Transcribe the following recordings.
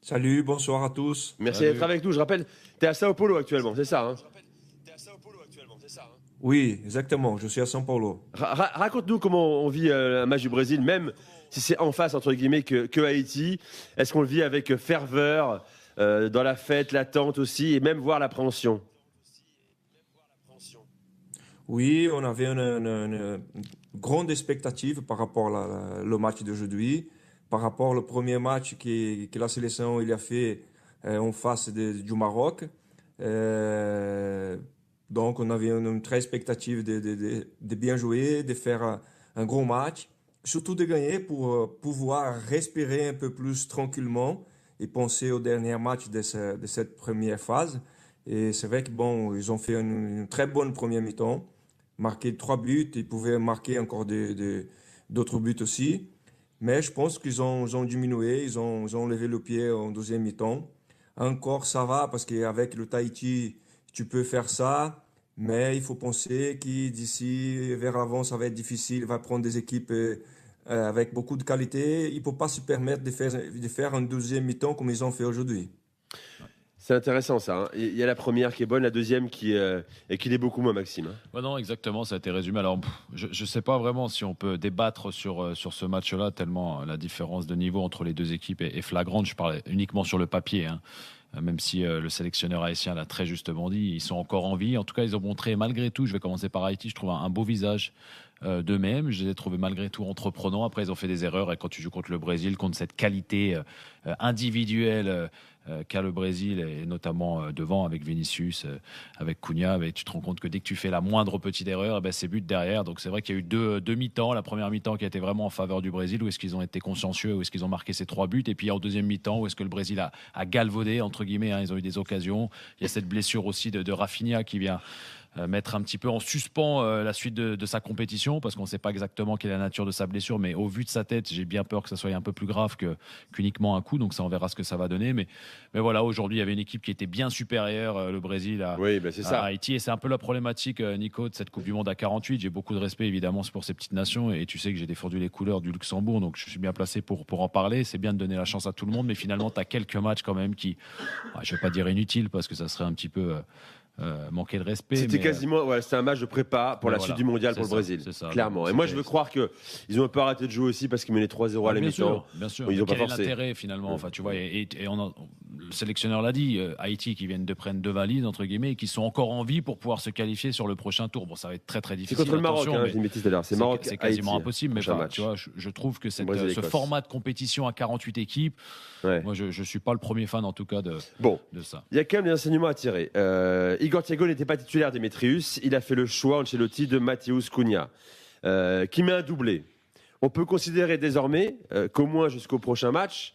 Salut, bonsoir à tous. Merci Salut. d'être avec nous. Je rappelle, tu es à Sao Paulo actuellement, c'est ça, hein? Oui, exactement, je suis à São Paulo. Raconte-nous comment on vit un match du Brésil, même si c'est en face, entre guillemets, que Haïti. Est-ce qu'on le vit avec ferveur, dans la fête, l'attente aussi, et même voir l'appréhension? Oui, on avait une grande expectative par rapport au match d'aujourd'hui, par rapport au premier match que la sélection il a fait en face du Maroc. Euh, donc, on avait une très expectative de bien jouer, de faire un gros match, surtout de gagner pour pouvoir respirer un peu plus tranquillement et penser au dernier match de cette première phase. Et c'est vrai que bon, ils ont fait une très bonne première mi-temps, marqué 3 buts, ils pouvaient marquer encore d'autres buts aussi. Mais je pense ils ont diminué, ils ont levé le pied en deuxième mi-temps. Encore ça va parce qu'avec le Tahiti, tu peux faire ça, mais il faut penser que d'ici vers l'avant, ça va être difficile. Il va prendre des équipes avec beaucoup de qualité. Il ne peut pas se permettre de faire un deuxième mi-temps comme ils ont fait aujourd'hui. C'est intéressant ça, hein. Il y a la première qui est bonne, la deuxième qui l'est beaucoup moins, Maxime, hein. Ouais, non, exactement, ça a été résumé. Alors, je ne sais pas vraiment si on peut débattre sur ce match-là, tellement la différence de niveau entre les deux équipes est flagrante. Je parle uniquement sur le papier, hein. Même si le sélectionneur haïtien l'a très justement dit, ils sont encore en vie. En tout cas, ils ont montré malgré tout, je vais commencer par Haïti, je trouve un beau visage d'eux-mêmes. Je les ai trouvés malgré tout entreprenants. Après, ils ont fait des erreurs. Et quand tu joues contre le Brésil, contre cette qualité individuelle qu'a le Brésil, et notamment devant avec Vinicius, avec Cunha, tu te rends compte que dès que tu fais la moindre petite erreur, eh ben, c'est but derrière. Donc c'est vrai qu'il y a eu deux mi-temps. La première mi-temps qui a été vraiment en faveur du Brésil, où est-ce qu'ils ont été consciencieux, où est-ce qu'ils ont marqué ces 3 buts. Et puis en deuxième mi-temps, où est-ce que le Brésil a galvaudé, entre guillemets, hein, ils ont eu des occasions. Il y a cette blessure aussi de Rafinha qui vient mettre un petit peu en suspens la suite de sa compétition, parce qu'on ne sait pas exactement quelle est la nature de sa blessure, mais au vu de sa tête, j'ai bien peur que ça soit un peu plus grave qu'uniquement un coup. Donc ça, on verra ce que ça va donner. Mais voilà, aujourd'hui, il y avait une équipe qui était bien supérieure, le Brésil Oui, ben c'est ça. à Haïti. Et c'est un peu la problématique, Nico, de cette Coupe du Monde à 48. J'ai beaucoup de respect, évidemment, pour ces petites nations. Et tu sais que j'ai défendu les couleurs du Luxembourg, donc je suis bien placé pour en parler. C'est bien de donner la chance à tout le monde, mais finalement, tu as quelques matchs quand même qui, je ne vais pas dire inutiles, parce que ça serait un petit peu manquer de respect. C'était quasiment, ouais, c'était un match de prépa pour la suite du mondial pour le Brésil, clairement. Donc, et moi, je veux croire qu'ils ont un peu arrêté de jouer aussi parce qu'ils menaient 3-0 à la mi-temps. Bien sûr. Bon, ils ont pas Quel est forcé. l'intérêt finalement, enfin, tu vois, et le sélectionneur l'a dit, Haïti qui viennent de prendre 2 valises, entre guillemets, et qui sont encore en vie pour pouvoir se qualifier sur le prochain tour. Bon, ça va être très très difficile. C'est contre le Maroc, attention, je l'ai dit tout à l'heure. C'est Maroc, c'est quasiment Haïti, impossible, mais prochain match. tu vois, je trouve que ce Brésil-Écosse. format de compétition à 48 équipes, Ouais. moi je suis pas le premier fan en tout cas de ça. Il y a quand même des enseignements à tirer. Igor Thiago n'était pas titulaire d'Demetrius. Il a fait le choix, Ancelotti, de Matheus Cunha, qui met un doublé. On peut considérer désormais qu'au moins jusqu'au prochain match,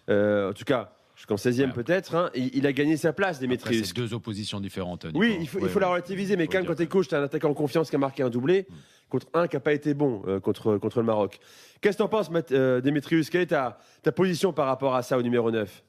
en tout cas jusqu'en 16e peut-être, hein, il a gagné sa place, Demetrius. C'est 2 oppositions différentes, Nico. Oui, il faut la relativiser, mais quand même, quand tu es coach, tu as un attaquant en confiance qui a marqué un doublé contre un qui n'a pas été bon contre le Maroc. Qu'est-ce que tu en penses, Demetrius? Quelle est ta position par rapport à ça au numéro 9?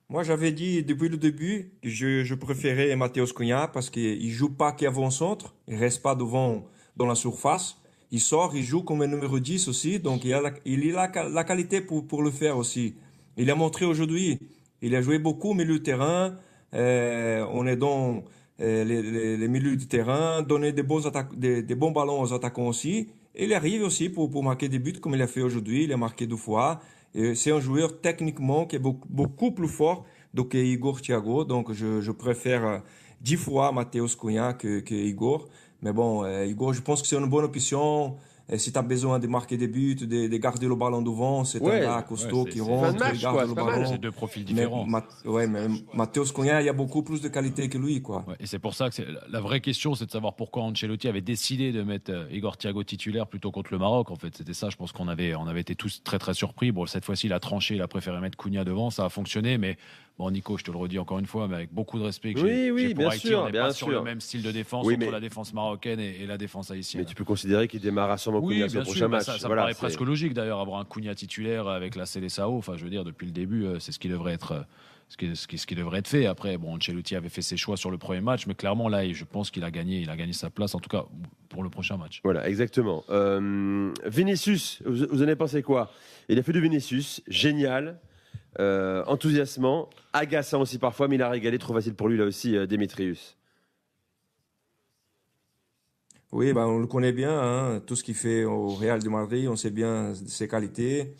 Moi, j'avais dit depuis le début que je préférais Matheus Cunha parce qu'il joue pas qu'avant-centre, il reste pas devant dans la surface. Il sort, il joue comme un numéro 10 aussi, donc il a la qualité pour le faire aussi. Il a montré aujourd'hui, il a joué beaucoup au milieu de terrain, on est dans les milieux du terrain, donner des bons ballons aux attaquants aussi. Et il arrive aussi pour marquer des buts comme il a fait aujourd'hui, il a marqué 2 fois. Et c'est un joueur techniquement qui est beaucoup plus fort que Igor Thiago, donc je préfère 10 fois Matheus Cunha que Igor. Mais bon, Igor, je pense que c'est une bonne option. Et si tu as besoin de marquer des buts, de garder le ballon devant, c'est un gars costaud qui rentre, match, qui garde le ballon. C'est 2 profils différents. Mais Matheus Cunha, il y a beaucoup plus de qualité que lui, quoi. Ouais, et c'est pour ça que la vraie question, c'est de savoir pourquoi Ancelotti avait décidé de mettre Igor Thiago titulaire plutôt contre le Maroc. En fait, c'était ça. Je pense qu'on avait été tous très très surpris. Bon, cette fois-ci, il a tranché, il a préféré mettre Cunha devant. Ça a fonctionné, mais Bon, Nico, je te le redis encore une fois, mais avec beaucoup de respect que Oui, j'ai pour bien Haïti, sûr, on n'est bien pas sûr. sur le même style de défense Oui, entre mais- la défense marocaine et la défense haïtienne. Mais tu peux considérer qu'il démarre sûrement Oui, Cunha sur bien le sûr, prochain match. ça me Voilà, paraît c'est- presque logique d'ailleurs, avoir un Cunha titulaire avec la Seleção. Enfin, je veux dire, depuis le début, c'est ce qui devrait être. Ce qui devrait être fait. Après, bon, Ancelotti avait fait ses choix sur le premier match, mais clairement, là, je pense qu'il a gagné sa place, en tout cas pour le prochain match. Voilà, exactement. Vinicius, vous en avez pensé quoi? Il a fait du Vinicius, génial, enthousiasmant, agaçant aussi parfois, mais il a régalé, trop facile pour lui là aussi, Demetrius. Oui, ben, on le connaît bien, hein, tout ce qu'il fait au Real de Madrid, on sait bien ses qualités.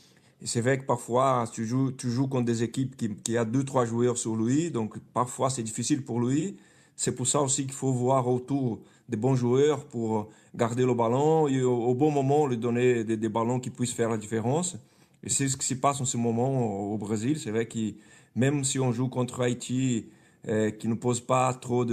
Et c'est vrai que parfois, tu joues contre des équipes qui a 2, 3 joueurs sur lui, donc parfois c'est difficile pour lui. C'est pour ça aussi qu'il faut voir autour des bons joueurs pour garder le ballon et au bon moment lui donner des ballons qui puissent faire la différence. Et c'est ce qui se passe en ce moment au Brésil. C'est vrai que même si on joue contre Haïti, qui ne pose pas trop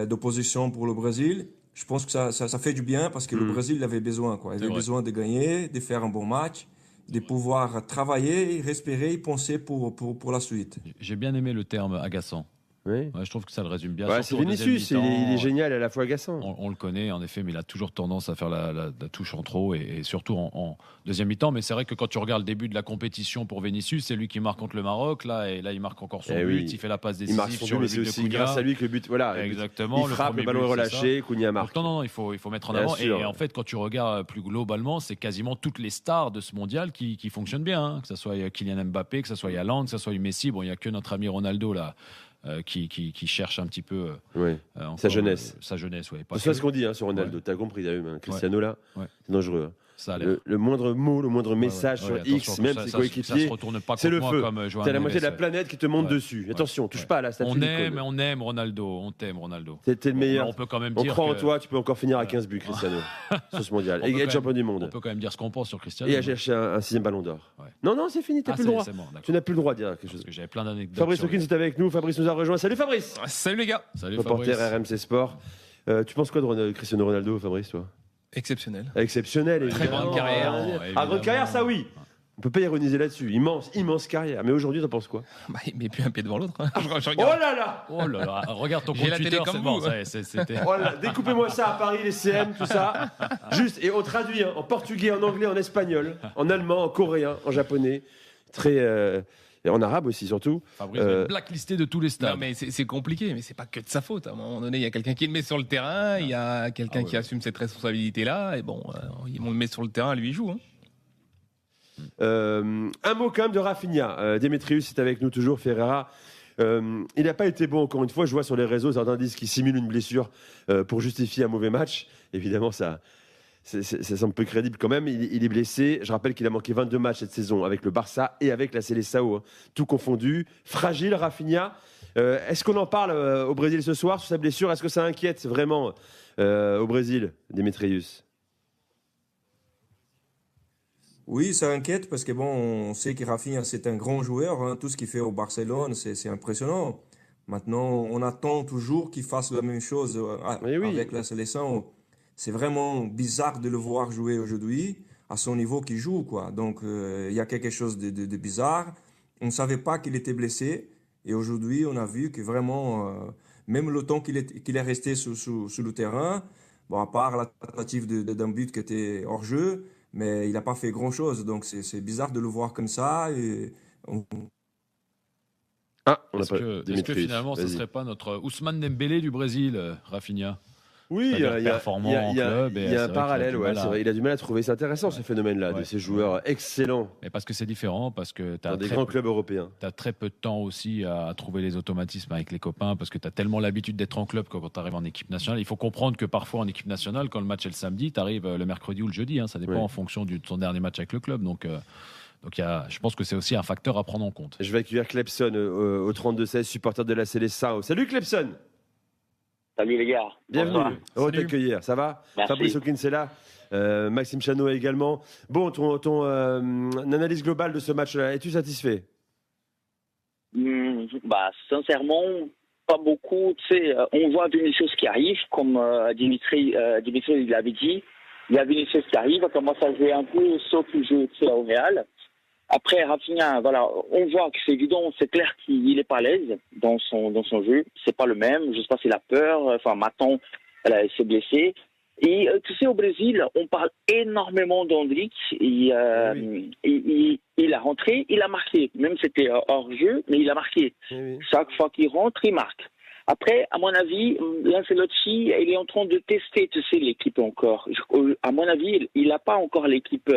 d'opposition pour le Brésil, je pense que ça fait du bien parce que le Brésil avait besoin, quoi. Il C'est avait vrai. besoin de gagner, de faire un bon match, de pouvoir travailler, respirer et penser pour la suite. J'ai bien aimé le terme agaçant. Oui. Ouais, je trouve que ça le résume bien. Ouais, surtout c'est au deuxième Vinicius, il mi-temps. est génial et à la fois agaçant. On le connaît, en effet, mais il a toujours tendance à faire la touche en trop et surtout en deuxième mi-temps. Mais c'est vrai que quand tu regardes le début de la compétition pour Vinicius, c'est lui qui marque contre le Maroc. Là, il marque encore son Eh but. oui. Il fait la passe Il marque décisive son sur but, le mais c'est but de aussi Cunha. grâce à lui que le but, voilà. Exactement. Il frappe, le ballon est but, c'est relâché, Cunha marque. Non, il faut mettre en Bien avant. sûr. Et en fait, quand tu regardes plus globalement, c'est quasiment toutes les stars de ce mondial qui fonctionnent bien. Hein. Que ce soit Kylian Mbappé, que ce soit Haaland, que ce soit Messi. Bon, il n'y a que notre ami Ronaldo là. Qui cherche un petit peu Oui. encore, Sa jeunesse. sa jeunesse, ouais. C'est ça ce qu'on dit sur Ronaldo. T'as compris, t'as vu, Cristiano là, Ouais. c'est dangereux. Ça a l'air. Le moindre mot, le moindre message sur X, attention, même ça ses se coéquipiers, retourne pas c'est contre le moi feu. comme Johan T'as la moitié de la Neves. planète qui te monte Ouais. dessus. Attention, touche Ouais. pas à la statue d'icône. On aime Ronaldo, on t'aime Ronaldo. T'es le Bon, meilleur. on peut quand même On dire croit en que- toi, tu peux encore finir à Ouais. 15 buts, Cristiano, sur ce mondial. On Et peut être quand champion du On monde. peut quand même dire ce qu'on pense sur Cristiano. Et à chercher un 6e ballon d'or. Ouais. Non, c'est fini, t'as plus le droit. C'est bon, d'accord. Tu n'as plus le droit de dire quelque chose. Parce que j'avais plein d'anecdotes. Fabrice sur- Hawkins est avec nous. Fabrice nous a rejoint. Salut Fabrice. Salut les gars. Salut Reporter Fabrice. RMC Sport. Tu penses quoi de Cristiano Ronaldo, Fabrice, toi? Exceptionnel. Exceptionnel, Très évidemment. grande carrière. Grande carrière, ça oui. On peut pas ironiser là-dessus. Immense carrière. Mais aujourd'hui, t'en penses quoi? Bah, il met plus un pied devant l'autre. hein. Je Oh regarde. là là! Oh là là, regarde ton J'ai compte la télé Twitter, comme c'est bon, vous. ça y est, c'était. Oh là là, découpez-moi ça à Paris, les CM, tout ça. Juste, et on traduit en portugais, en anglais, en espagnol, en allemand, en coréen, en japonais. Et en arabe aussi, surtout. Fabrice va être blacklisté de tous les stades. Non, mais c'est compliqué, mais c'est pas que de sa faute. À un moment donné, il y a quelqu'un qui le met sur le terrain, il y a quelqu'un qui assume cette responsabilité-là, et bon, on le met sur le terrain, lui il joue. Hein. Un mot quand même de Rafinha. Demetrius est avec nous toujours, Ferreira. Il n'a pas été bon, encore une fois. Je vois sur les réseaux certains disent qu'il simule une blessure pour justifier un mauvais match. Évidemment, ça semble peu crédible quand même. Il est blessé. Je rappelle qu'il a manqué 22 matchs cette saison avec le Barça et avec la Seleção, hein. Tout confondu. Fragile, Rafinha. Est-ce qu'on en parle au Brésil ce soir sur sa blessure? Est-ce que ça inquiète vraiment au Brésil, Demetrius? Oui, ça inquiète parce que bon, on sait que Rafinha c'est un grand joueur, hein. Tout ce qu'il fait au Barcelone, c'est impressionnant. Maintenant, on attend toujours qu'il fasse la même chose Mais oui. avec la sélection. C'est vraiment bizarre de le voir jouer aujourd'hui à son niveau qu'il joue, quoi. Donc, il y a quelque chose de bizarre. On ne savait pas qu'il était blessé et aujourd'hui, on a vu que vraiment, même le temps qu'il est resté sur le terrain, bon, à part la tentative d'un but qui était hors jeu, mais il n'a pas fait grand-chose. Donc, c'est bizarre de le voir comme ça. Et On n'a Est-ce pas que Demetrius. finalement, ce ne Vas-y. serait pas notre Ousmane Dembélé du Brésil, Rafinha? Oui, il y C'est-à-dire a performant en club, et il y c'est a un vrai qu'il a parallèle, du ouais, mal à- c'est vrai. Il a du mal à trouver. C'est intéressant ce phénomène-là, de Ouais. ces joueurs excellents Mais parce que c'est différent, parce que tu dans as des grands clubs européens. très peu de temps aussi à trouver les automatismes avec les copains, parce que tu as tellement l'habitude d'être en club que quand tu arrives en équipe nationale. Il faut comprendre que parfois en équipe nationale, quand le match est le samedi, tu arrives le mercredi ou le jeudi. Hein, ça dépend Ouais. en fonction de son dernier match avec le club. Donc je pense que c'est aussi un facteur à prendre en compte. Je vais accueillir Clepson au 32-16, supporter de la Seleção. Salut Clepson. Salut les gars. Bienvenue. Bonsoir. Heureux de Salut. t'accueillir. Ça va? Merci. Fabrice Hawkins est là. Maxime Chano également. Bon, ton analyse globale de ce match-là, es-tu satisfait? Sincèrement, pas beaucoup. Tu sais, on voit Vinicius qui arrive, comme Dimitri l'avait dit. Il y a Vinicius qui arrive, il commence à jouer un peu, sauf qu'il joue au Real. Après, Rafinha, voilà, on voit que c'est évident, c'est clair qu'il n'est pas à l'aise dans son jeu. C'est pas le même. Je sais pas s'il a peur. Enfin, maintenant, il s'est blessé. Et tu sais, au Brésil, on parle énormément d'Endrick. Il a rentré, il a marqué. Même c'était hors jeu, mais il a marqué. Oui. Chaque fois qu'il rentre, il marque. Après, à mon avis, Ancelotti, il est en train de tester, tu sais, l'équipe encore. À mon avis, il n'a pas encore l'équipe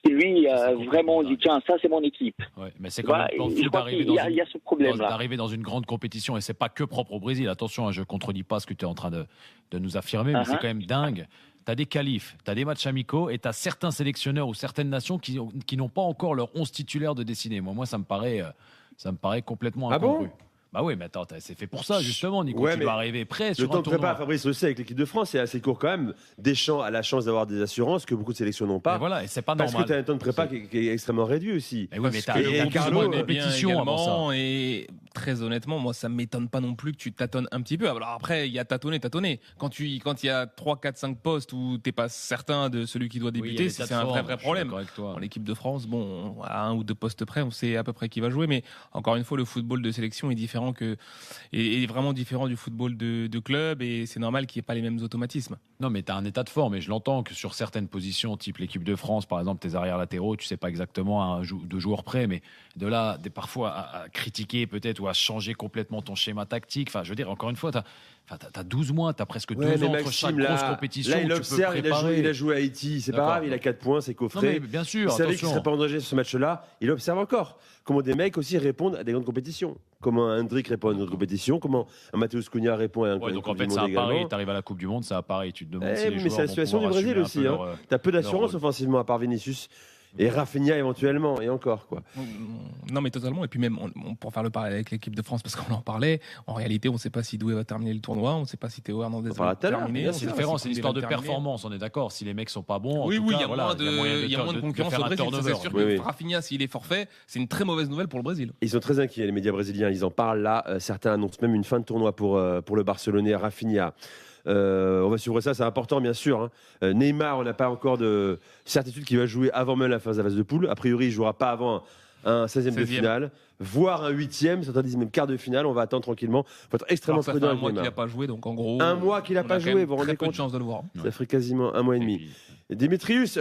qui lui vraiment dit tiens, ça c'est mon équipe. Ouais, mais c'est quand même dans le foot d'arriver il y a ce problème-là. d'arriver dans une grande compétition, et c'est pas que propre au Brésil. Attention, hein, je contredis pas ce que tu es en train de nous affirmer, mais c'est quand même dingue. Tu as des qualifs, tu as des matchs amicaux, et tu as certains sélectionneurs ou certaines nations qui n'ont pas encore leur 11 titulaire de dessiner. Moi, ça me paraît complètement incongru. Bon, Bah oui, mais attends, c'est fait pour ça, justement, Nico. Ouais, tu mais dois arriver prêt le sur temps un de prépa, tournoi. Fabrice le sait, avec l'équipe de France, c'est assez court quand même. Deschamps a la chance d'avoir des assurances que beaucoup de sélections n'ont pas. Et voilà, et c'est pas Parce normal. que tu as un temps de prépa qui est extrêmement réduit aussi. Et oui, mais Parce que et le Carlo, football est compétition bien avant ça. également, et très honnêtement, moi, ça m'étonne pas non plus que tu tâtonnes un petit peu. Alors après, il y a tâtonner. Quand il y a 3, 4, 5 postes où t'es pas certain de celui qui doit Oui, il y a débuter, des c'est tas de un formes, vrai je suis problème. d'accord avec toi. Dans l'équipe de France, bon, à 1 ou 2 postes près, on sait à peu près qui va jouer, mais encore une fois, le football de sélection est différent est vraiment différent du football de club, et c'est normal qu'il n'y ait pas les mêmes automatismes. Non, mais tu as un état de forme, et je l'entends que sur certaines positions, type l'équipe de France, par exemple, tes arrières latéraux, tu sais pas exactement à 2 joueurs près, mais de là, parfois à critiquer peut-être ou à changer complètement ton schéma tactique. Enfin, je veux dire, encore une fois, tu as 12 mois, tu as presque 2 ans entre chaque grosse compétition. Là, il où tu peux observe, préparer. il a joué à Haïti, c'est pas D'accord. grave, il a 4 points, c'est Non, coffré. mais bien sûr, Il savait qu'il attention. serait pas en danger sur ce match-là. Il observe encore comment des mecs aussi répondent à des grandes compétitions. Comment un Hendrick répond à une grande compétition, comment un Matheus Cunha répond à un Ouais, donc en Coupe du fait, c'est Monde à Paris, également. tu arrives à la Coupe du Monde, c'est à Paris, tu te demandes si les Mais joueurs c'est la vont situation du pouvoir Brésil assumer un aussi. peu Hein. leur, T'as peu d'assurance rôle. offensivement à part Vinicius et Rafinha éventuellement, et encore quoi. Non, mais totalement. Et puis même, pour faire le parallèle avec l'équipe de France, parce qu'on en parlait, en réalité, on ne sait pas si Doué va terminer le tournoi, on ne sait pas si Théo Hernandez parlera va tout à l'heure. terminer. Là, on c'est sait pas différent, si c'est une Koundé histoire va de terminer. performance, on est d'accord. Si les mecs sont pas bons, en Oui, tout oui, cas, il y a voilà, moins de concurrence faire au un Brésil. Ça, turnover. c'est sûr Oui, que oui. Rafinha, s'il est forfait, c'est une très mauvaise nouvelle pour le Brésil. Ils sont très inquiets, les médias brésiliens. Ils en parlent là. Certains annoncent même une fin de tournoi pour le Barcelonais Rafinha. On va suivre ça, c'est important bien sûr. Hein. Neymar, on n'a pas encore de certitude qu'il va jouer avant même la phase de poule. A priori, il ne jouera pas avant un 16e de 16e. finale, voire un 8e, certains disent même quart de finale. On va attendre tranquillement. Il faut être extrêmement Alors, ça fait prudent un avec mois qu'il Neymar. n'a pas joué, donc en gros. Un mois qu'il n'a on pas a quand joué, même vous vous rendez très peu compte de chance de le voir. Ça ferait quasiment un mois et Et demi. puis, Dimitrius,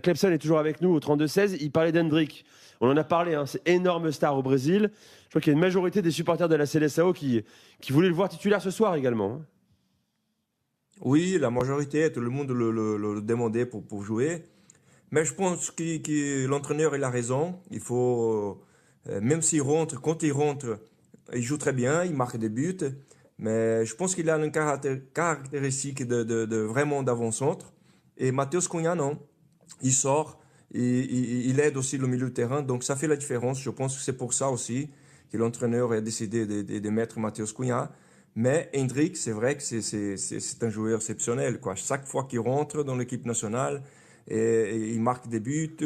Clemson est toujours avec nous au 32-16. Il parlait d'Hendrick. On en a parlé, hein, c'est énorme star au Brésil. Je crois qu'il y a une majorité des supporters de la CLSAO qui voulaient le voir titulaire ce soir également. Hein. Oui, la majorité, tout le monde le demandait pour jouer. Mais je pense que l'entraîneur il a raison. Il faut, même s'il rentre, quand il rentre, il joue très bien, il marque des buts. Mais je pense qu'il a une caractéristique de vraiment d'avant-centre. Et Matheus Cunha, non. Il sort, il aide aussi le milieu de terrain. Donc ça fait la différence. Je pense que c'est pour ça aussi que l'entraîneur a décidé de mettre Matheus Cunha. Mais Hendrick, c'est vrai que c'est un joueur exceptionnel, quoi. Chaque fois qu'il rentre dans l'équipe nationale, et il marque des buts,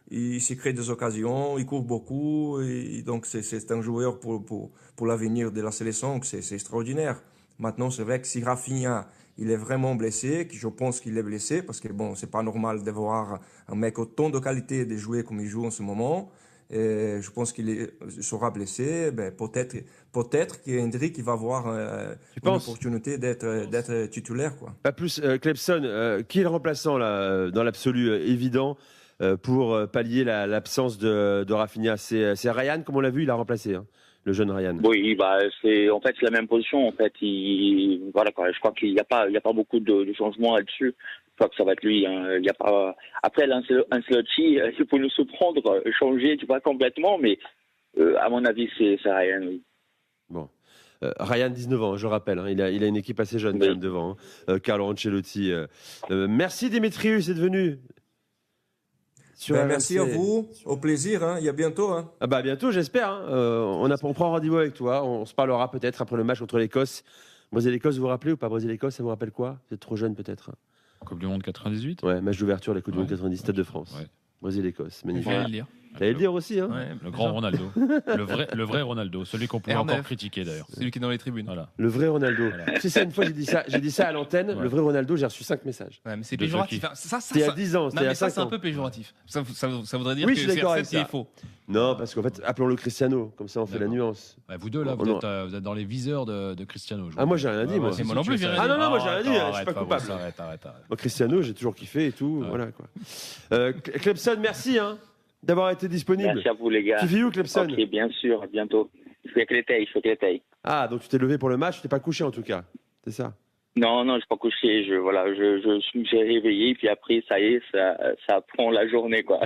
il se crée des occasions, il court beaucoup. Et donc, c'est un joueur pour l'avenir de la sélection, c'est extraordinaire. Maintenant, c'est vrai que si Rafinha, il est vraiment blessé, que je pense qu'il est blessé, parce que bon, c'est pas normal de voir un mec autant de qualité de jouer comme il joue en ce moment. Et je pense qu'il sera blessé. Ben, peut-être qu'Hendrick va avoir une opportunité d'être titulaire, quoi. Pas plus, Clemson, qui est le remplaçant là, dans l'absolu évident pour pallier l'absence de Rafinha? C'est Ryan, comme on l'a vu, il a remplacé, hein, le jeune Ryan. Oui, bah c'est la même position en fait. Voilà quoi. Je crois qu'il n'y a pas beaucoup de changements là-dessus. Je crois que ça va être lui. Hein. Il y a pas. Après Ancelotti, il faut nous surprendre, changer, tu vois, complètement. Mais à mon avis, c'est Ryan. Oui. Bon. Ryan, 19 ans, je rappelle. Hein, il a une équipe assez jeune quand même devant. Hein. Carlo Ancelotti. Merci Dimitrius d'être venu. Merci à vous. Au plaisir. Hein. Et à bientôt. Hein. Ah bah à bientôt, j'espère. Hein. On prend rendez-vous avec toi. On se parlera peut-être après le match contre l'Écosse. Brésil-Écosse, vous vous rappelez ou pas? Brésil-Écosse, ça vous rappelle quoi? Vous êtes trop jeune peut-être. Coupe du Monde 98. Ouais, match d'ouverture, la Coupe du Monde 90, Stade de France. Ouais. Brésil-Écosse, magnifique. On va le dire. T'allais le dire aussi, hein. Ouais, Le grand Ronaldo. Le vrai Ronaldo. Celui qu'on pouvait R9. encore critiquer d'ailleurs. Celui qui est dans les tribunes. Voilà. Le vrai Ronaldo. Voilà. Tu sais, ça, une fois, j'ai dit ça à l'antenne. Ouais. Le vrai Ronaldo, j'ai reçu 5 messages. Ouais, mais c'est De péjoratif. qui Hein. Ça, C'était il y a ça- 10 ans, non, c'était il y mais a ça, 5 c'est un ans. peu péjoratif. Ça voudrait dire Oui, que je suis d'accord avec CR7 il est ça. faux. Non, parce qu'en fait, appelons-le Cristiano. Comme ça, on fait la D'accord. nuance. Ouais, vous deux, là, Oh, non. vous êtes dans les viseurs de Cristiano. Ah, moi, j'ai rien dit, moi. si, moi si, non tu plus, fais j'ai ça. rien dit. Ah, non, moi, j'ai rien dit, je suis arrête, pas coupable. Arrête. Moi, Cristiano, j'ai toujours kiffé et tout. Ouais. Voilà, quoi. Clemson, merci d'avoir été disponible. Merci à vous, les gars. Tu vis où, Clemson? Ok, bien sûr, à bientôt. Je suis à Créteil. Ah, donc tu t'es levé pour le match, tu t'es pas couché en tout cas. C'est ça? Non, je suis pas couché. J'ai réveillé, puis après, ça y est, ça prend la journée, quoi.